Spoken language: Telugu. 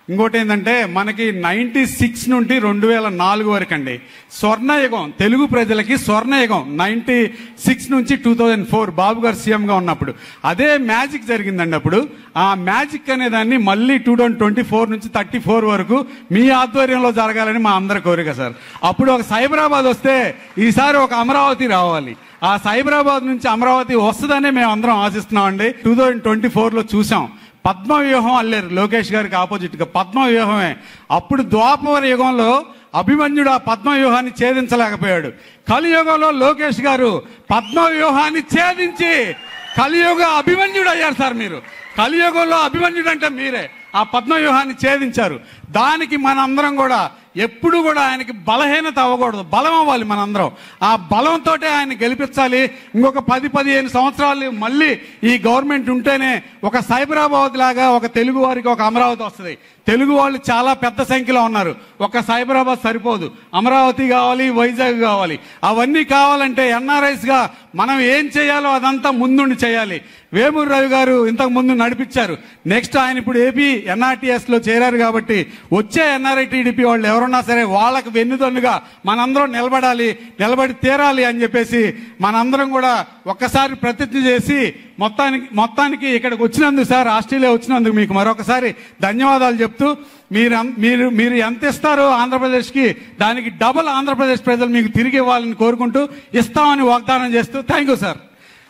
ఇంకోటి ఏంటంటే మనకి 96 నుండి 2004 వరకు అండి స్వర్ణయుగం, తెలుగు ప్రజలకి స్వర్ణయుగం 96 నుంచి 2004 బాబు గారు సీఎంగా ఉన్నప్పుడు అదే మ్యాజిక్ జరిగిందండి. అప్పుడు ఆ మ్యాజిక్ అనే దాన్ని మళ్ళీ 2024 నుంచి 34 వరకు మీ ఆధ్వర్యంలో జరగాలని మా అందరి కోరిక సార్. అప్పుడు ఒక సైబరాబాద్ వస్తే ఈసారి ఒక అమరావతి రావాలి. ఆ సైబరాబాద్ నుంచి అమరావతి వస్తుందనే మేము అందరం ఆశిస్తున్నామండి. 2024లో చూసాం, పద్మవ్యూహం అల్లేరు లోకేష్ గారికి ఆపోజిట్ గా పద్మవ్యూహమే. అప్పుడు ద్వాపర యుగంలో అభిమన్యుడు ఆ పద్మవ్యూహాన్ని ఛేదించలేకపోయాడు. కలియుగంలో లోకేష్ గారు పద్మవ్యూహాన్ని ఛేదించి కలియుగ అభిమన్యుడు అయ్యారు సార్. మీరు కలియుగంలో అభిమన్యుడు అంటే మీరే. ఆ పద్మవ్యూహాన్ని ఛేదించారు. దానికి మనందరం కూడా ఎప్పుడు కూడా ఆయనకి బలహీనత అవ్వకూడదు, బలం అవ్వాలి మనందరం. ఆ బలంతో ఆయన గెలిపించాలి. ఇంకొక 10-15 సంవత్సరాలు మళ్ళీ ఈ గవర్నమెంట్ ఉంటేనే ఒక సైబరాబాద్ లాగా ఒక తెలుగు వారికి ఒక అమరావతి వస్తుంది. తెలుగు వాళ్ళు చాలా పెద్ద సంఖ్యలో ఉన్నారు. ఒక సైబరాబాద్ సరిపోదు, అమరావతి కావాలి, వైజాగ్ కావాలి. అవన్నీ కావాలంటే ఎన్ఆర్ఐస్ గా మనం ఏం చేయాలో అదంతా ముందుండి చేయాలి. వేమూరు రవి గారు ఇంతకు ముందు నడిపించారు. నెక్స్ట్ ఆయన ఇప్పుడు ఏపీ ఎన్ఆర్టీఎస్ లో చేరారు కాబట్టి వచ్చే ఎన్ఆర్ఐ టీడీపీ వాళ్ళు ఎవరున్నా సరే వాళ్ళకి వెన్నుదన్నుగా మనందరం నిలబడి తీరాలి అని చెప్పేసి మనందరం కూడా ఒక్కసారి ప్రతిజ్ఞ చేసి మొత్తానికి ఇక్కడికి వచ్చినందుకు సార్, ఆస్ట్రేలియా వచ్చినందుకు మీకు మరొకసారి ధన్యవాదాలు చెప్తూ మీరు ఎంత ఇస్తారో ఆంధ్రప్రదేశ్కి దానికి డబుల్ ఆంధ్రప్రదేశ్ ప్రజలు మీకు తిరిగి ఇవ్వాలని కోరుకుంటూ ఇస్తామని వాగ్దానం చేస్తూ థ్యాంక్ యూ సార్.